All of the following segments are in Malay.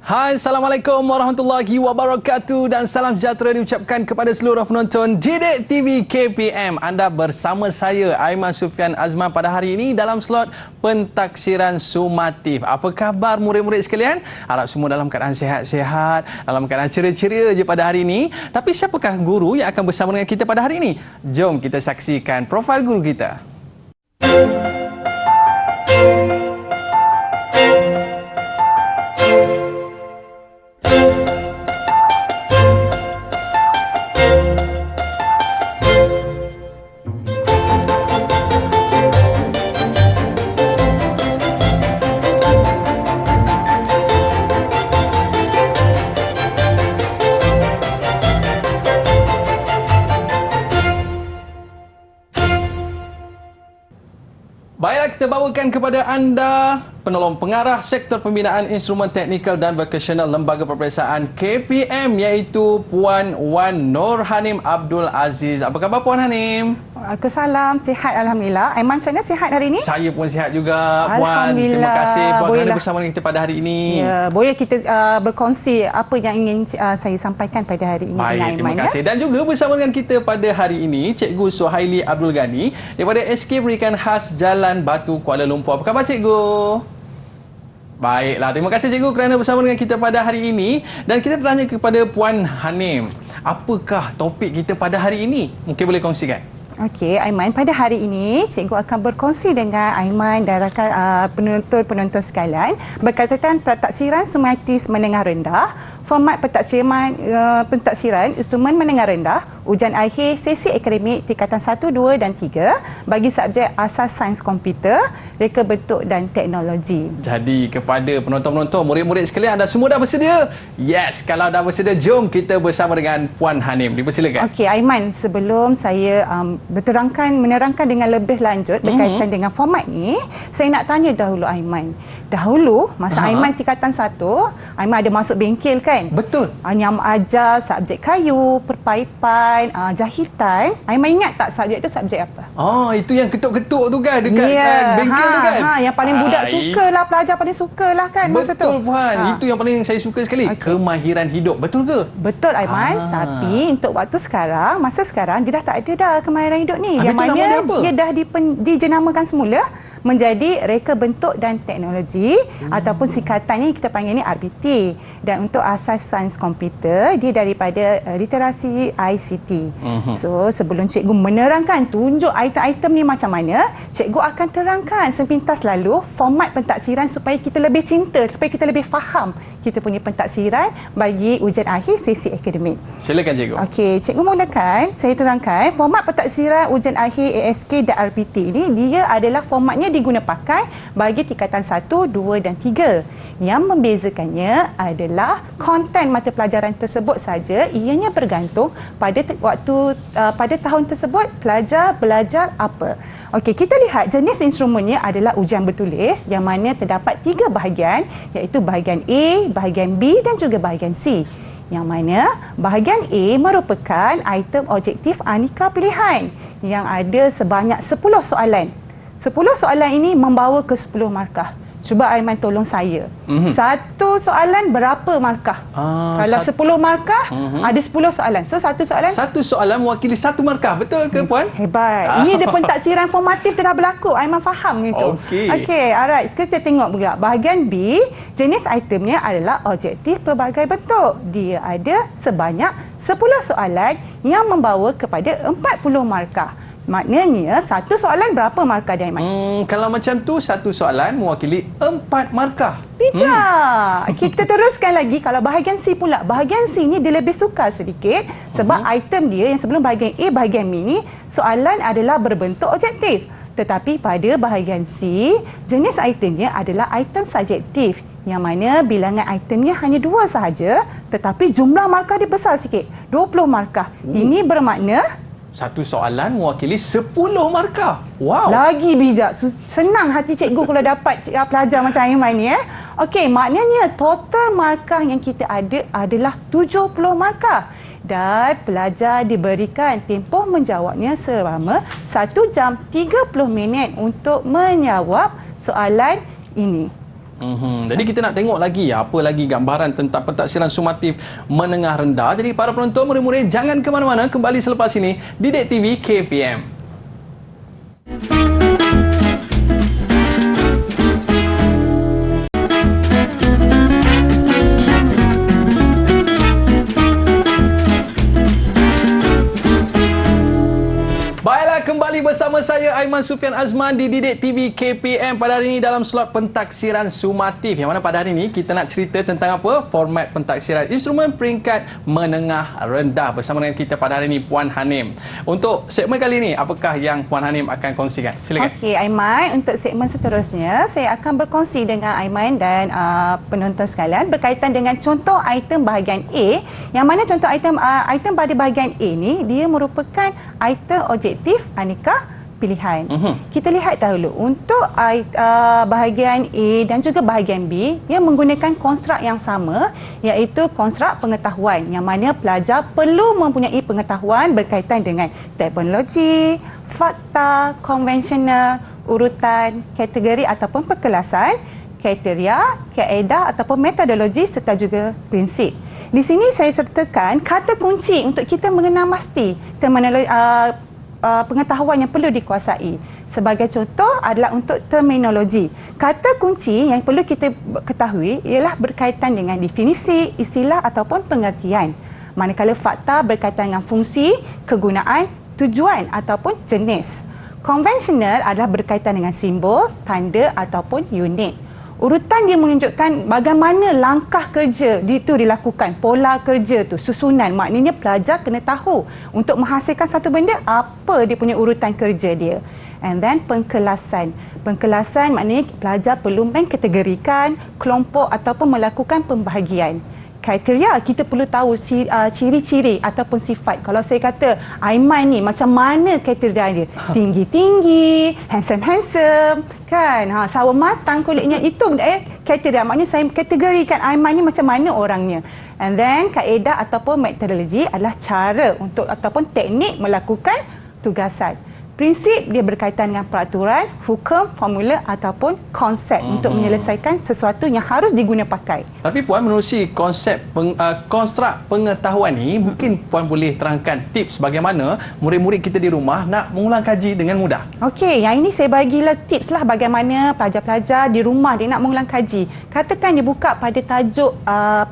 Hai, Assalamualaikum warahmatullahi wabarakatuh dan salam sejahtera diucapkan kepada seluruh penonton Didik TV KPM. Anda bersama saya, Aiman Sufian Azman pada hari ini dalam slot pentaksiran sumatif. Apa khabar murid-murid sekalian? Harap semua dalam keadaan sihat-sihat, dalam keadaan ceria-ceria je pada hari ini. Tapi siapakah guru yang akan bersama dengan kita pada hari ini? Jom kita saksikan profil guru kita. Baiklah, kita bawakan kepada anda penolong pengarah Sektor Pembinaan Instrumen Teknikal dan Vokasional Lembaga Peperiksaan KPM iaitu Puan Wan Nur Hanim Abdul Aziz. Apa khabar Puan Hanim? Waalaikumsalam, sihat Alhamdulillah. Aiman, macam mana sihat hari ini? Saya pun sihat juga Puan. Terima kasih Puan kerana bersama dengan kita pada hari ini. Ya, boleh kita berkongsi apa yang ingin saya sampaikan pada hari ini. Baik, dengan Aiman. Terima kasih. Dan juga bersama dengan kita pada hari ini Cikgu Suhaili Abdul Ghani daripada SK Pendidikan Khas Jalan Batu Kuala Lumpur. Apa khabar Cikgu? Baiklah, terima kasih Cikgu kerana bersama dengan kita pada hari ini. Dan kita bertanya kepada Puan Hanim, apakah topik kita pada hari ini? Mungkin boleh kongsikan. Okey, Aiman, pada hari ini cikgu akan berkongsi dengan Aiman dan rakan penonton sekalian berkaitan pentaksiran sumatif menengah rendah, format pentaksiran instrumen menengah rendah, ujian akhir sesi akademik tingkatan 1, 2 dan 3 bagi subjek asas sains komputer, reka bentuk dan teknologi. Jadi kepada penonton-penonton, murid-murid sekalian, anda semua dah bersedia? Yes, kalau dah bersedia, jom kita bersama dengan Puan Hanim. Dipersilakan. Okey, Aiman, sebelum saya menerangkan dengan lebih lanjut berkaitan dengan format ni, saya nak tanya dahulu Aiman. Dahulu masa Aiman tingkatan 1, Aiman ada masuk bengkel kan? Betul. Yang ajar subjek kayu, perpaipan, jahitan. Aiman ingat tak subjek tu subjek apa? Oh, itu yang ketuk-ketuk tu kan dekat bengkel tu kan? Yang paling budak sukalah, pelajar paling sukalah kan masa tu. Betul Puan. Itu yang paling saya suka sekali. Okay. Kemahiran hidup. Betul ke? Betul Aiman. Tapi untuk waktu sekarang, masa sekarang dia dah tak ada dah kemahiran hidup ni. Yang mana dia dah dijenamakan semula menjadi reka bentuk dan teknologi ataupun singkatannya kita panggil ni RBT. Dan untuk asas sains komputer, dia daripada literasi ICT. So sebelum cikgu menerangkan tunjuk item-item ni macam mana, cikgu akan terangkan sepintas lalu format pentaksiran supaya kita lebih cinta, supaya kita lebih faham kita punya pentaksiran bagi ujian akhir sesi akademik. Silakan cikgu. Okey, cikgu mulakan. Saya terangkan format pentaksiran ujian akhir ASK dan RBT ini, dia adalah formatnya diguna pakai bagi tingkatan 1, 2 dan 3. Yang membezakannya adalah konten mata pelajaran tersebut saja, ianya bergantung pada pada tahun tersebut pelajar belajar apa. Okey, kita lihat jenis instrumennya adalah ujian bertulis yang mana terdapat 3 bahagian iaitu bahagian A, bahagian B dan juga bahagian C. Yang mana bahagian A merupakan item objektif aneka pilihan yang ada sebanyak 10 soalan. 10 soalan ini membawa ke 10 markah. Cuba Aiman tolong saya. Satu soalan berapa markah? Kalau 10 markah, ada 10 soalan. So satu soalan mewakili 1 markah. Betul ke Puan? Hebat. Ini dia pentaksiran formatif dah berlaku. Aiman faham gitu. Okey, alright. Sekarang kita tengok pula. Bahagian B, jenis itemnya adalah objektif pelbagai bentuk. Dia ada sebanyak 10 soalan yang membawa kepada 40 markah. Maknanya satu soalan berapa markah dia Aiman? Kalau macam tu satu soalan mewakili 4 markah. Bijak. Okay, kita teruskan lagi. Kalau bahagian C pula. Bahagian C ni dia lebih sukar sedikit sebab item dia yang sebelum bahagian A, bahagian B ni soalan adalah berbentuk objektif. Tetapi pada bahagian C, jenis itemnya adalah item subjektif. Yang mana bilangan itemnya hanya 2 sahaja tetapi jumlah markah dia besar sikit. 20 markah. Ini bermakna satu soalan mewakili 10 markah. Wow. Lagi bijak. Senang hati cikgu kalau dapat pelajar macam Aiman ni. Okey, maknanya total markah yang kita ada adalah 70 markah. Dan pelajar diberikan tempoh menjawabnya selama 1 jam 30 minit untuk menjawab soalan ini. Jadi kita nak tengok lagi apa lagi gambaran tentang pentaksiran sumatif menengah rendah. Jadi para penonton, murid-murid jangan ke mana-mana, kembali selepas ini Didik TV KPM. Kembali bersama saya Aiman Sufian Azman di Didik TV KPM pada hari ini dalam slot pentaksiran sumatif, yang mana pada hari ini kita nak cerita tentang apa? Format pentaksiran instrumen peringkat menengah rendah. Bersama dengan kita pada hari ini Puan Hanim. Untuk segmen kali ini, apakah yang Puan Hanim akan kongsikan? Silakan. Okey Aiman, untuk segmen seterusnya saya akan berkongsi dengan Aiman dan penonton sekalian berkaitan dengan contoh item bahagian A, yang mana contoh item pada bahagian A ni dia merupakan item objektif aneka pilihan. Kita lihat dahulu untuk bahagian A dan juga bahagian B yang menggunakan konstruk yang sama, iaitu konstruk pengetahuan, yang mana pelajar perlu mempunyai pengetahuan berkaitan dengan teknologi, fakta, konvensional, urutan, kategori ataupun perkelasan, kriteria, kaedah ataupun metodologi serta juga prinsip. Di sini saya sertakan kata kunci untuk kita mengenal pasti pengetahuan yang perlu dikuasai. Sebagai contoh adalah untuk terminologi. Kata kunci yang perlu kita ketahui ialah berkaitan dengan definisi, istilah ataupun pengertian. Manakala fakta berkaitan dengan fungsi, kegunaan, tujuan ataupun jenis. Konvensional adalah berkaitan dengan simbol, tanda ataupun unit. Urutan dia menunjukkan bagaimana langkah kerja itu dilakukan, pola kerja tu, susunan. Maknanya pelajar kena tahu untuk menghasilkan satu benda, apa dia punya urutan kerja dia. And then pengkelasan. Pengkelasan maknanya pelajar perlu mengkategorikan kelompok ataupun melakukan pembahagian. Kriteria, kita perlu tahu ciri-ciri ataupun sifat. Kalau saya kata Aiman ni macam mana kriteria dia? Tinggi-tinggi, handsome-handsome, kan? Sawo matang kulitnya, itu kriteria. Maknanya saya kategorikan Aiman ni macam mana orangnya. And then kaedah ataupun metodologi adalah cara untuk ataupun teknik melakukan tugasan. Prinsip dia berkaitan dengan peraturan, hukum, formula ataupun konsep untuk menyelesaikan sesuatu yang harus diguna pakai. Tapi Puan, menerusi konsep konstruk pengetahuan ni, mungkin Puan boleh terangkan tips bagaimana murid-murid kita di rumah nak mengulang kaji dengan mudah. Okey, yang ini saya bagilah tips lah bagaimana pelajar-pelajar di rumah dia nak mengulang kaji. Katakan dia buka pada tajuk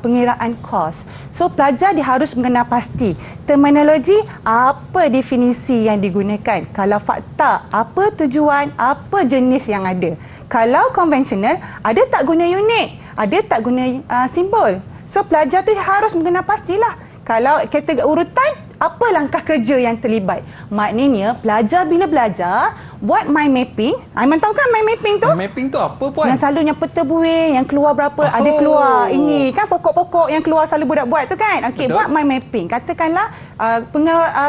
pengiraan kos. So pelajar dia harus mengenal pasti terminologi, apa definisi yang digunakan. Kalau fakta, apa tujuan, apa jenis yang ada. Kalau konvensional, ada tak guna unit, ada tak guna simbol. So pelajar tu harus mengenal pastilah. Kalau kategori urutan, apa langkah kerja yang terlibat. Maknanya pelajar bila belajar buat mind mapping. Aiman tahu kan mind mapping tu? Mind mapping tu apa, Puan? Yang selalunya peta buih, yang keluar berapa, ada keluar ini kan, pokok-pokok yang keluar selalu budak buat tu kan. Okey, buat mind mapping. Katakanlah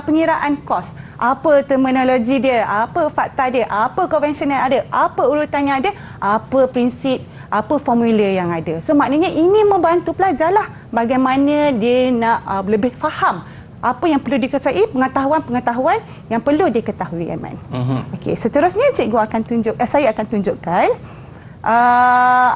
pengiraan kos. Apa terminologi dia, apa fakta dia, apa konvensional ada, apa urutannya ada, apa prinsip, apa formula yang ada. So maknanya ini membantu pelajar lah bagaimana dia nak lebih faham apa yang perlu diketahui, pengetahuan-pengetahuan yang perlu diketahui, Aiman. Okey, seterusnya saya akan tunjukkan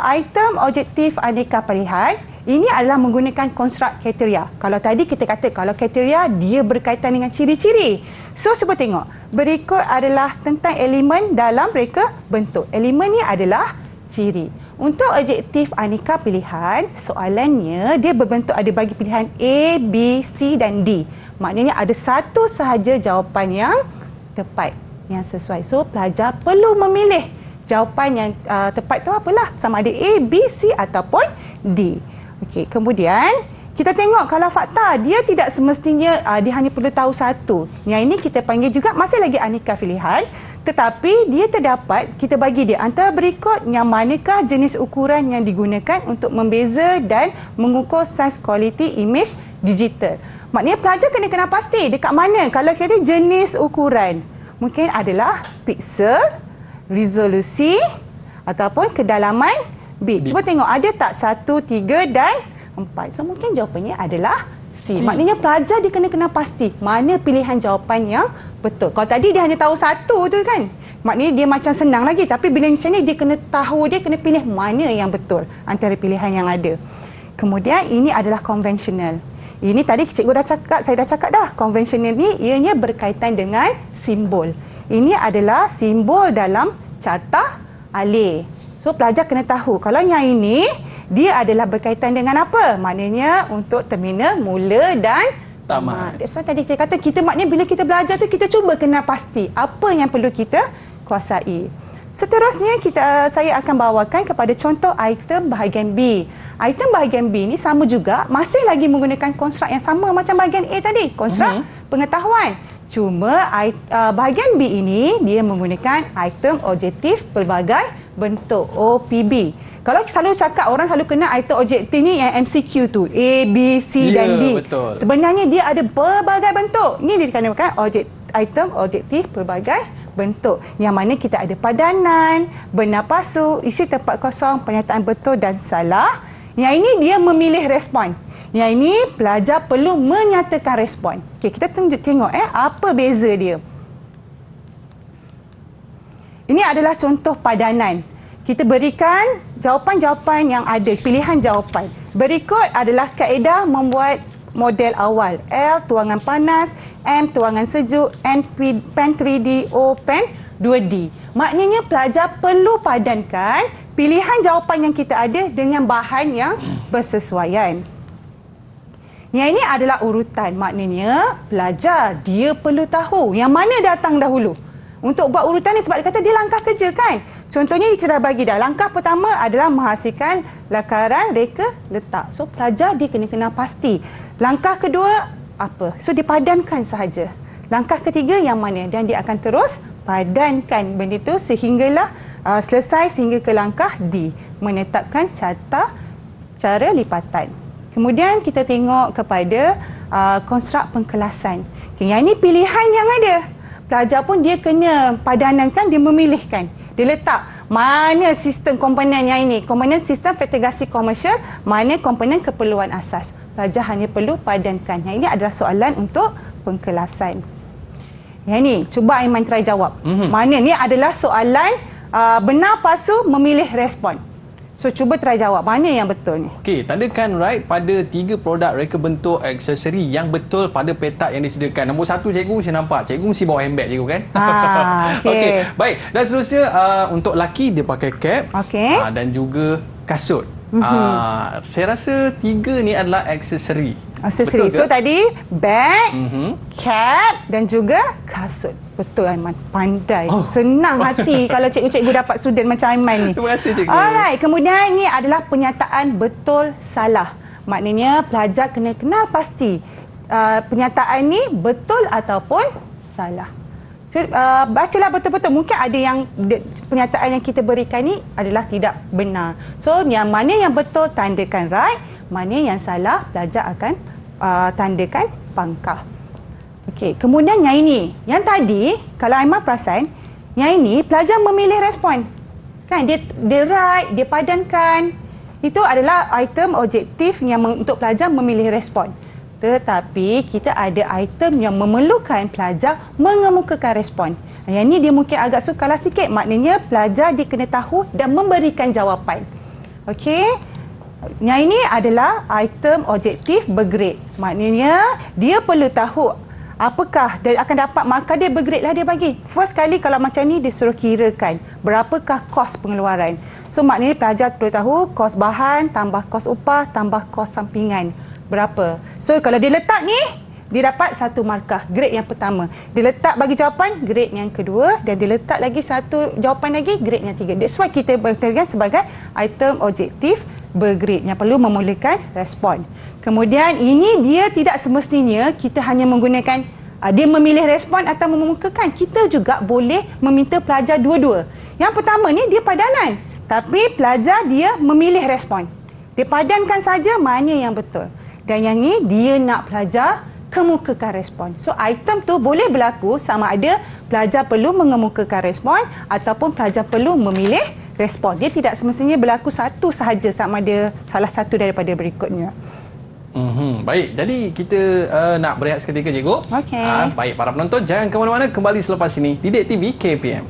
item objektif aneka pilihan. Ini adalah menggunakan konstruk kriteria. Kalau tadi kita kata kalau kriteria dia berkaitan dengan ciri-ciri. So cuba tengok. Berikut adalah tentang elemen dalam reka bentuk. Elemen ni adalah ciri. Untuk objektif aneka pilihan, soalannya dia berbentuk ada bagi pilihan A, B, C dan D. Maknanya ada satu sahaja jawapan yang tepat, yang sesuai. So pelajar perlu memilih jawapan yang tepat tu apalah, sama ada A, B, C ataupun D. Okey, kemudian kita tengok kalau fakta dia tidak semestinya dia hanya perlu tahu satu. Yang ini kita panggil juga masih lagi aneka pilihan, tetapi dia terdapat kita bagi dia antara berikut yang manakah jenis ukuran yang digunakan untuk membeza dan mengukur saiz kualiti imej digital. Maknanya pelajar kena kenal pasti dekat mana kalau kita jenis ukuran. Mungkin adalah piksel, resolusi ataupun kedalaman bit. Cuba tengok ada tak 1, 3 dan 4. So mungkin jawapannya adalah C. Maknanya pelajar dia kena kenal pasti mana pilihan jawapan yang betul. Kalau tadi dia hanya tahu satu tu kan. Maknanya dia macam senang lagi, tapi bila macam ni dia kena tahu, dia kena pilih mana yang betul antara pilihan yang ada. Kemudian ini adalah konvensional. Ini tadi cikgu dah cakap, saya dah cakap dah. Konvensional ni ianya berkaitan dengan simbol. Ini adalah simbol dalam carta alih. So pelajar kena tahu kalau yang ini dia adalah berkaitan dengan apa? Maknanya untuk terminal mula dan tamat. That's why tadi kita kata kita maknanya bila kita belajar tu kita cuba kenal pasti apa yang perlu kita kuasai. Seterusnya saya akan bawakan kepada contoh item bahagian B. Item bahagian B ni sama juga, masih lagi menggunakan konstruk yang sama macam bahagian A tadi, konstruk pengetahuan. Cuma bahagian B ini dia menggunakan item objektif pelbagai bentuk OPB. Kalau selalu cakap, orang selalu kenal item objektif ni yang MCQ tu, A, B, C dan D. Betul. Sebenarnya dia ada pelbagai bentuk. Ini dikatakan item objektif pelbagai bentuk. Yang mana kita ada padanan, benar palsu, isi tempat kosong, pernyataan betul dan salah. Yang ini dia memilih respon. Yang ini pelajar perlu menyatakan respon. Okey, kita tengok apa beza dia. Ini adalah contoh padanan. Kita berikan jawapan-jawapan yang ada, pilihan jawapan. Berikut adalah kaedah membuat model awal. L, tuangan panas. M, tuangan sejuk. N, pen 3D. O, pen 2D. Maknanya pelajar perlu padankan pilihan jawapan yang kita ada dengan bahan yang bersesuaian. Yang ini adalah urutan. Maknanya pelajar dia perlu tahu yang mana datang dahulu. Untuk buat urutan ni sebab dia kata dia langkah kerja kan. Contohnya kita dah bagi dah. Langkah pertama adalah menghasilkan lakaran reka letak. So pelajar dia kena kenal pasti. Langkah kedua apa? So dipadankan sahaja. Langkah ketiga yang mana? Dan dia akan terus padankan benda itu sehinggalah selesai sehingga ke langkah D. Menetapkan cara lipatan. Kemudian kita tengok kepada konstruk pengkelasan. Okay, yang ini pilihan yang ada. Pelajar pun dia kena padanankan, dia memilihkan. Dia letak mana sistem komponen yang ini. Komponen sistem fatigasi komersial, mana komponen keperluan asas. Pelajar hanya perlu padankan. Yang ini adalah soalan untuk pengkelasan. Yang ini, cuba Aiman try jawab. Mana ni adalah soalan benar palsu memilih respon. So cuba try jawab mana yang betul ni. Okey, tandakan right pada 3 produk reka bentuk aksesori yang betul pada petak yang disediakan. Nombor 1 cikgu saya nampak. Cikgu mesti bawa handbag cikgu kan? Okey. Baik, dan seterusnya untuk lelaki dia pakai cap dan juga kasut. Saya rasa 3 ni adalah aksesori. Aksesori. So tadi bag, cap dan juga kasut. Betul Aiman. Pandai. Senang hati kalau cikgu-cikgu dapat student macam Aiman ni. Terima kasih cikgu. Alright, kemudian ini adalah penyataan betul salah. Maknanya pelajar kena kenal pasti penyataan ni betul ataupun salah. So, bacalah betul-betul. Mungkin ada yang penyataan yang kita berikan ni adalah tidak benar. So yang mana yang betul tandakan right, mana yang salah pelajar akan tandakan pangkah. Okey, kemudian yang ini. Yang tadi, kalau Aiman perasan, yang ini pelajar memilih respon. Kan dia right, dia padankan. Itu adalah item objektif yang untuk pelajar memilih respon. Tetapi kita ada item yang memerlukan pelajar mengemukakan respon. Yang ini dia mungkin agak sukarlah sikit. Maknanya pelajar dia kena tahu dan memberikan jawapan. Okey. Yang ini adalah item objektif bergrade. Maknanya dia perlu tahu apakah dia akan dapat markah dia bergrade lah dia bagi. First kali kalau macam ni dia suruh kirakan berapakah kos pengeluaran. So maknanya pelajar perlu tahu kos bahan tambah kos upah tambah kos sampingan berapa. So kalau dia letak ni dia dapat 1 markah grade yang pertama. Dia letak bagi jawapan grade yang kedua dan dia letak lagi 1 jawapan lagi grade yang 3. That's why kita berkatakan sebagai item objektif bergrade yang perlu memulakan respon. Kemudian ini dia tidak semestinya kita hanya menggunakan dia memilih respon atau mengemukakan. Kita juga boleh meminta pelajar dua-dua. Yang pertama ni dia padanan. Tapi pelajar dia memilih respon. Dia padankan saja mana yang betul. Dan yang ni dia nak pelajar kemukakan respon. So item tu boleh berlaku sama ada pelajar perlu mengemukakan respon ataupun pelajar perlu memilih respon. Dia tidak semestinya berlaku satu sahaja sama ada salah satu daripada berikutnya. Baik, jadi kita nak berehat seketika cikgu. Okey. Baik, para penonton jangan ke mana-mana, kembali selepas ini di Didik TV KPM.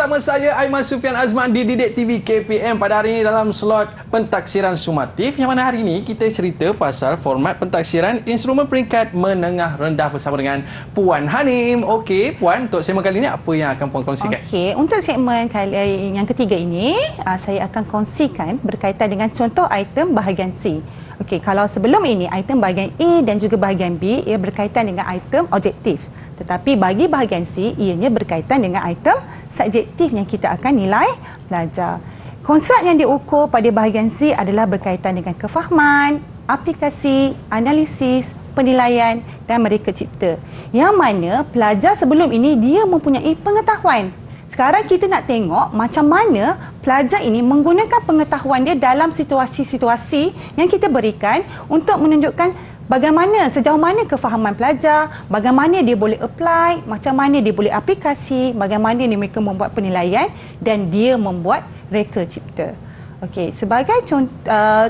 bersama saya Aiman Sufian Azman di Didik TV KPM pada hari ini dalam slot pentaksiran sumatif, yang mana hari ini kita cerita pasal format pentaksiran instrumen peringkat menengah rendah bersama dengan Puan Hanim. Okey, Puan, untuk segmen kali ini apa yang akan Puan kongsikan? Okey, untuk segmen kali yang ketiga ini, saya akan kongsikan berkaitan dengan contoh item bahagian C. Okey, kalau sebelum ini item bahagian A dan juga bahagian B ia berkaitan dengan item objektif. Tetapi bagi bahagian C, ianya berkaitan dengan item subjektif yang kita akan nilai pelajar. Konstruk yang diukur pada bahagian C adalah berkaitan dengan kefahaman, aplikasi, analisis, penilaian dan mereka cipta. Yang mana pelajar sebelum ini dia mempunyai pengetahuan. Sekarang kita nak tengok macam mana pelajar ini menggunakan pengetahuan dia dalam situasi-situasi yang kita berikan untuk menunjukkan bagaimana, sejauh mana kefahaman pelajar, bagaimana dia boleh apply, macam mana dia boleh aplikasi, bagaimana mereka membuat penilaian dan dia membuat reka cipta. Okey, sebagai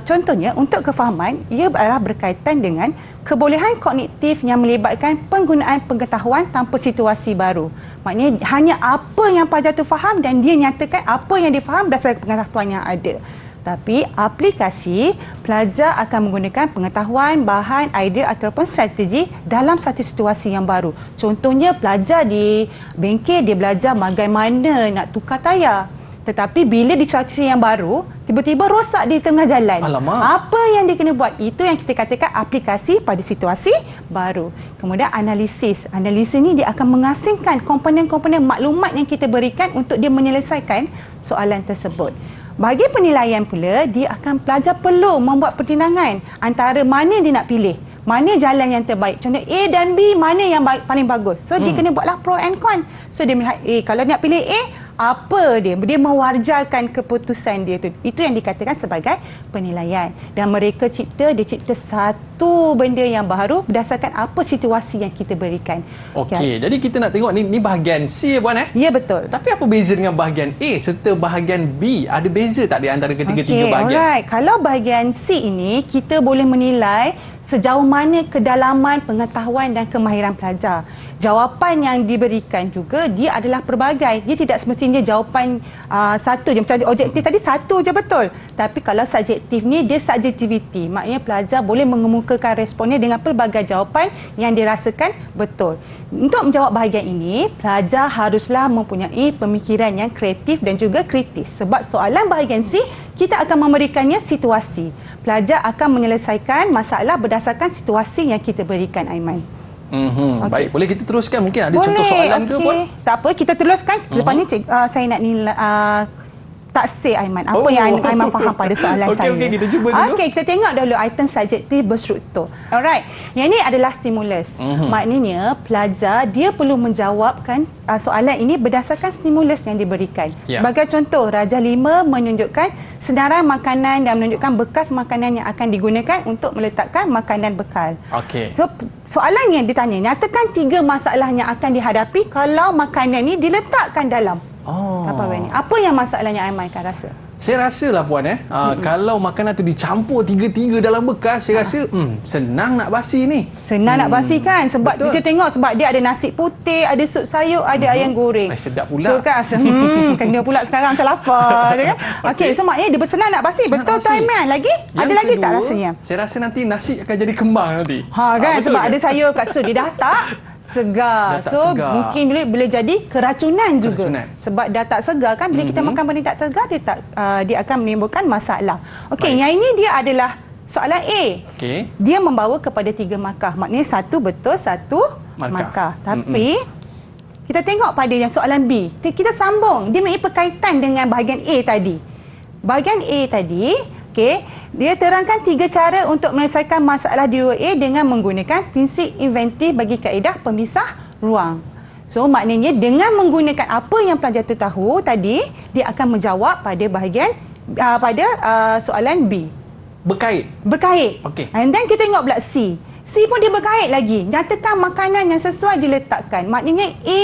contohnya untuk kefahaman, ia adalah berkaitan dengan kebolehan kognitif yang melibatkan penggunaan pengetahuan tanpa situasi baru. Maknanya hanya apa yang pelajar tu faham dan dia nyatakan apa yang dia faham berdasarkan pengetahuan yang ada. Tapi aplikasi, pelajar akan menggunakan pengetahuan, bahan, idea ataupun strategi dalam satu situasi yang baru. Contohnya pelajar di bengkel, dia belajar bagaimana nak tukar tayar. Tetapi bila di situasi yang baru, tiba-tiba rosak di tengah jalan. Alamak. Apa yang dia kena buat? Itu yang kita katakan aplikasi pada situasi baru. Kemudian analisis. Analisis ni dia akan mengasingkan komponen-komponen maklumat yang kita berikan untuk dia menyelesaikan soalan tersebut. Bagi penilaian pula, dia akan pelajar perlu membuat pertimbangan antara mana dia nak pilih. Mana jalan yang terbaik. Contoh A dan B, mana yang paling bagus. So, dia kena buatlah pro and con. So, dia melihat A. Kalau dia nak pilih A, apa dia? Dia mewajarkan keputusan dia tu. Itu yang dikatakan sebagai penilaian. Dan mereka cipta, dia cipta satu benda yang baru berdasarkan apa situasi yang kita berikan. Okey, jadi kita nak tengok ni bahagian C, Puan Ya, betul. Tapi apa beza dengan bahagian A serta bahagian B? Ada beza tak di antara ketiga-tiga bahagian? Alright. Kalau bahagian C ini, kita boleh menilai sejauh mana kedalaman pengetahuan dan kemahiran pelajar. Jawapan yang diberikan juga dia adalah pelbagai. Dia tidak semestinya jawapan satu je. Macam objektif tadi satu je betul. Tapi kalau subjektif ni dia subjektiviti. Maknanya pelajar boleh mengemukakan responnya dengan pelbagai jawapan yang dirasakan betul. Untuk menjawab bahagian ini, pelajar haruslah mempunyai pemikiran yang kreatif dan juga kritis. Sebab soalan bahagian C, kita akan memberikannya situasi. Pelajar akan menyelesaikan masalah berdasarkan situasi yang kita berikan, Aiman. Okay. Baik, boleh kita teruskan? Mungkin ada contoh soalan ke, Puan? Tak apa, kita teruskan. Lepas ni saya nak nilai taksir Aiman. Apa yang Aiman faham pada soalan saya. Okey, kita cuba dulu. Okey, kita tengok dulu item subjektif berstruktur. Alright. Yang ini adalah stimulus. Maknanya pelajar dia perlu menjawabkan soalan ini berdasarkan stimulus yang diberikan. Sebagai contoh, Raja 5 menunjukkan senarai makanan dan menunjukkan bekas makanan yang akan digunakan untuk meletakkan makanan bekal. Okey. So, soalan yang ditanya, nyatakan 3 masalah yang akan dihadapi kalau makanan ini diletakkan dalam Tupperware ni. Apa yang masalahnya Aiman akan rasa? Saya rasalah, Puan, kalau makanan tu dicampur tiga-tiga dalam bekas, saya rasa senang nak basi ni. Senang nak basi kan? Sebab kita tengok, sebab dia ada nasi putih, ada sup sayur, ada ayam goreng. Sedap pula. So kan, kena pula sekarang macam lapar. Kan? Okey, so maknanya dia senang nak basi. Betul tak, Aiman? Lagi? Yang ada lagi kedua, tak rasanya? Saya rasa nanti nasi akan jadi kembang nanti. Kan? Sebab kan? ada sayur kat sup, dia dah tak segar. So mungkin boleh jadi keracunan juga. Sebab dah tak segar kan, bila kita makan benda tak segar, dia akan menimbulkan masalah. Okey, yang ini dia adalah soalan A. Okey. Dia membawa kepada 3 markah. Maknanya 1 betul, 1 markah. Tapi kita tengok pada yang soalan B. Kita sambung. Dia mempunyai berkaitan dengan bahagian A tadi. Bahagian A tadi, dia terangkan 3 cara untuk menyelesaikan masalah di 2A dengan menggunakan prinsip inventif bagi kaedah pemisah ruang. So, maknanya dengan menggunakan apa yang pelajar tu tahu tadi, dia akan menjawab pada bahagian soalan B. Berkait. Okey. And then kita tengok pula C. C pun dia berkait lagi. Nyatakan makanan yang sesuai diletakkan. Maknanya A,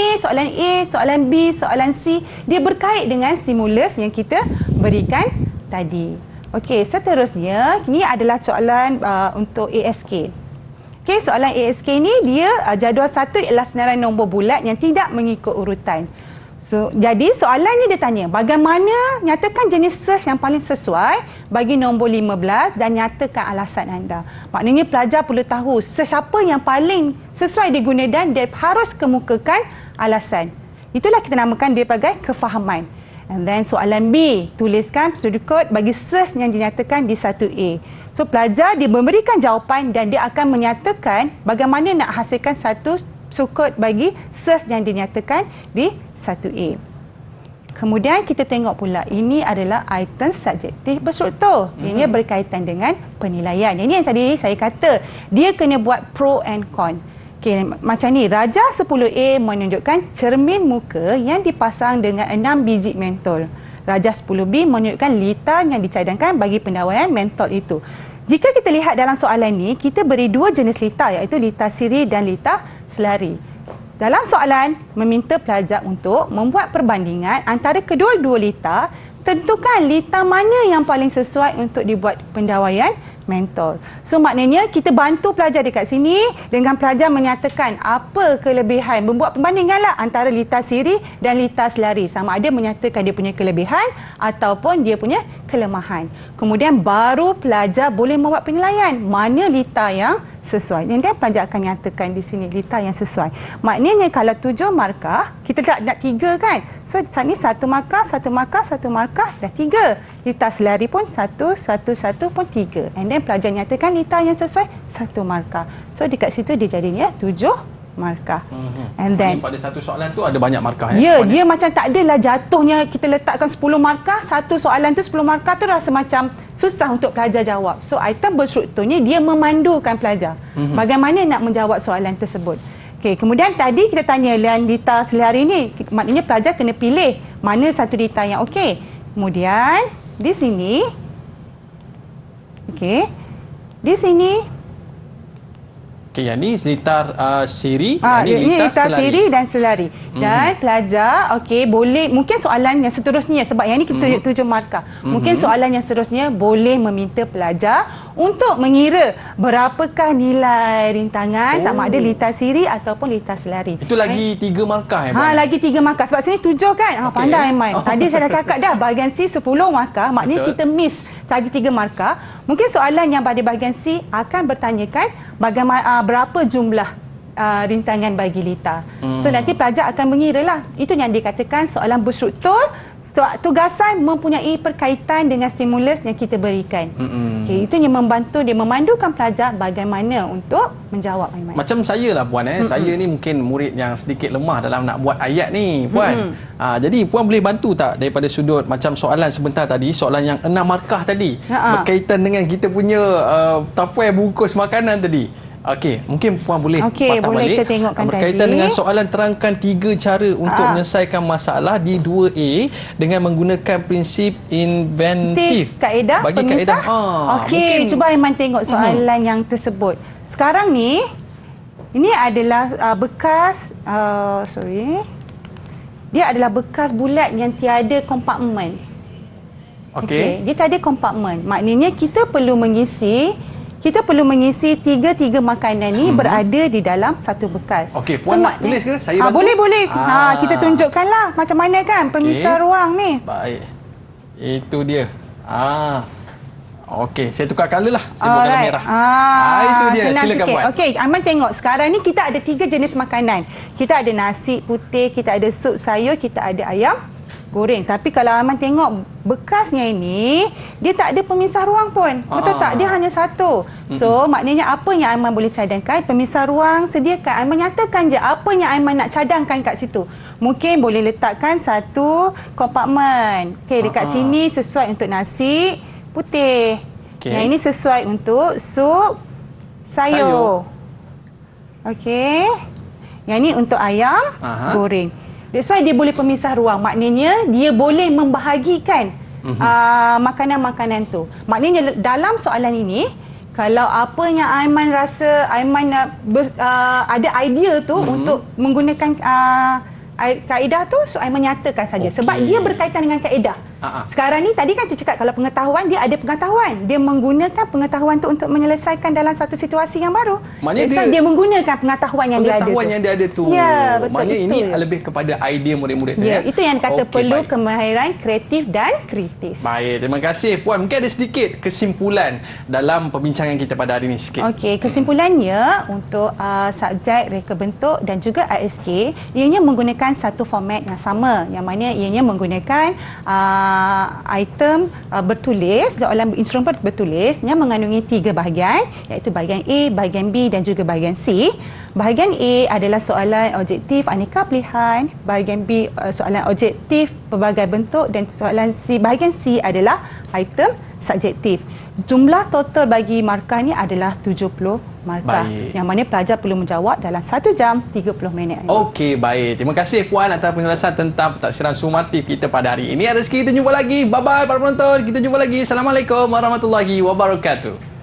soalan B, soalan C, dia berkait dengan stimulus yang kita berikan tadi. Okey, seterusnya ini adalah soalan untuk ASK. Okey, soalan ASK ni dia jadual 1 ialah senarai nombor bulat yang tidak mengikut urutan. So, jadi soalannya dia tanya, bagaimana nyatakan jenis search yang paling sesuai bagi nombor 15 dan nyatakan alasan anda. Maknanya pelajar perlu tahu search apa yang paling sesuai diguna dan dia harus kemukakan alasan. Itulah kita namakan dia sebagai kefahaman. And then soalan B, tuliskan prosedur kod bagi search yang dinyatakan di 1A. So pelajar dia memberikan jawapan dan dia akan menyatakan bagaimana nak hasilkan satu sukut bagi search yang dinyatakan di 1A. Kemudian kita tengok pula, ini adalah item subjektif berstruktur. Ini berkaitan dengan penilaian. Ini yang tadi saya kata, dia kena buat pro and con. Okay, macam ni, Raja 10A menunjukkan cermin muka yang dipasang dengan 6 biji mentol. Raja 10B menunjukkan litar yang dicadangkan bagi pendawaian mentol itu. Jika kita lihat dalam soalan ni, kita beri dua jenis litar, iaitu litar siri dan litar selari. Dalam soalan, meminta pelajar untuk membuat perbandingan antara kedua-dua litar, tentukan litar mana yang paling sesuai untuk dibuat pendawaian mentol. So maknanya kita bantu pelajar dekat sini dengan pelajar menyatakan apa kelebihan, membuat perbandinganlah antara litar siri dan litar selari. Sama ada menyatakan dia punya kelebihan ataupun dia punya kelemahan. Kemudian baru pelajar boleh membuat penilaian mana litar yang sesuai. Dan kan pelajar akan nyatakan di sini litar yang sesuai. Maknanya kalau 7 markah, kita nak 3 kan? So saat ni 1 markah, 1 markah, 1 markah, dah 3. Litar selari pun 1, 1, 1 pun 3. And then pelajar nyatakan litar yang sesuai 1 markah. So dekat situ dia jadinya 7 markah. And then pada satu soalan tu ada banyak markah ya, dia macam tak adalah jatuhnya kita letakkan 10 markah, satu soalan tu 10 markah tu rasa macam susah untuk pelajar jawab. So item berstrukturnya dia memandukan pelajar bagaimana nak menjawab soalan tersebut. Okey, kemudian tadi kita tanya litar selari ni, maknanya pelajar kena pilih mana satu litar yang okey. Kemudian di sini okey, di sini okey, yang ni litar siri, ini litar siri dan selari. Dan pelajar boleh, mungkin soalan yang seterusnya, sebab yang ni kita tunjuk 7 markah. Mungkin soalan yang seterusnya boleh meminta pelajar untuk mengira berapakah nilai rintangan sama ada litar siri ataupun litar selari. Itu lagi 3 markah lagi 3 markah. Sebab sini 7 kan. Pandai Aiman. Tadi saya dah cakap dah, bahagian C 10 markah, maknanya kita miss lagi 3 markah. Mungkin soalan yang pada bahagian C akan bertanyakan bagaimana berapa jumlah rintangan bagi litar. So nanti pelajar akan mengira lah. Itu yang dikatakan soalan berstruktur. Tugasan mempunyai perkaitan dengan stimulus yang kita berikan. Okay, itu yang membantu dia memandukan pelajar bagaimana untuk menjawab. Macam saya lah Puan, saya ni mungkin murid yang sedikit lemah dalam nak buat ayat ni Puan. Jadi Puan boleh bantu tak daripada sudut macam soalan sebentar tadi, soalan yang 6 markah tadi, berkaitan dengan kita punya tapuai bungkus makanan tadi. Okey, mungkin Puan boleh patah boleh balik. Kita tengokkan berkaitan tadi dengan soalan terangkan 3 cara untuk menyelesaikan masalah di 2A dengan menggunakan prinsip inventif. Kaedah bagi pemisah. Okey, cuba Aiman tengok soalan yang tersebut. Sekarang ni, ini adalah bekas, dia adalah bekas bulat yang tiada kompartmen. Okey, dia tiada kompartmen. Maknanya kita perlu mengisi 3 makanan ni berada di dalam satu bekas. Okey, Puan nak tulis ke? Saya bantu? Boleh. Kita tunjukkanlah macam mana kan pemisah ruang ni. Baik. Itu dia. Okey, saya tukar color lah. Saya buat color merah. Itu dia. Silakan Puan. Okey, Aiman tengok. Sekarang ni kita ada 3 jenis makanan. Kita ada nasi putih, kita ada sup sayur, kita ada ayam goreng. Tapi kalau Aiman tengok bekasnya ini, dia tak ada pemisah ruang pun. Betul tak? Dia hanya satu. So, maknanya apa yang Aiman boleh cadangkan, pemisah ruang sediakan. Aiman nyatakan je apa yang Aiman nak cadangkan kat situ. Mungkin boleh letakkan satu kompartmen. Okey, dekat sini sesuai untuk nasi putih. Yang ini sesuai untuk sup sayur. Okey. Yang ini untuk ayam goreng. That's why dia boleh pemisah ruang. Maknanya dia boleh membahagikan makanan-makanan tu. Maknanya dalam soalan ini, kalau apa yang Aiman rasa Aiman ada idea tu untuk menggunakan kaedah tu, so Aiman nyatakan saja. Sebab dia berkaitan dengan kaedah. Sekarang ni tadi kan kita cakap kalau pengetahuan, dia ada pengetahuan. Dia menggunakan pengetahuan tu untuk menyelesaikan dalam satu situasi yang baru. Maknanya dia menggunakan pengetahuan yang dia ada tu. Pengetahuan yang dia ada tu. Ya, betul. Maknanya ini ya. lebih kepada idea murid-murid tu Ya, itu yang kata perlu baik. kemahiran kreatif dan kritis. Baik, terima kasih Puan. Mungkin ada sedikit kesimpulan dalam perbincangan kita pada hari ini sikit. Okey, kesimpulannya untuk subjek reka bentuk dan juga ISK, ianya menggunakan satu format yang sama, yang mana ianya menggunakan item bertulis, soalan instrumen bertulis yang mengandungi 3 bahagian, iaitu bahagian A, bahagian B dan juga bahagian C. Bahagian A adalah soalan objektif aneka pilihan, bahagian B soalan objektif pelbagai bentuk dan soalan C, bahagian C adalah item subjektif. Jumlah total bagi markah ni adalah 70 markah. Baik. Yang mana pelajar perlu menjawab dalam 1 jam 30 minit. Okey, baik. Terima kasih Puan atas penjelasan tentang pentadbiran sumatif kita pada hari ini. Ada rezeki kita jumpa lagi. Bye-bye para penonton. Kita jumpa lagi. Assalamualaikum warahmatullahi wabarakatuh.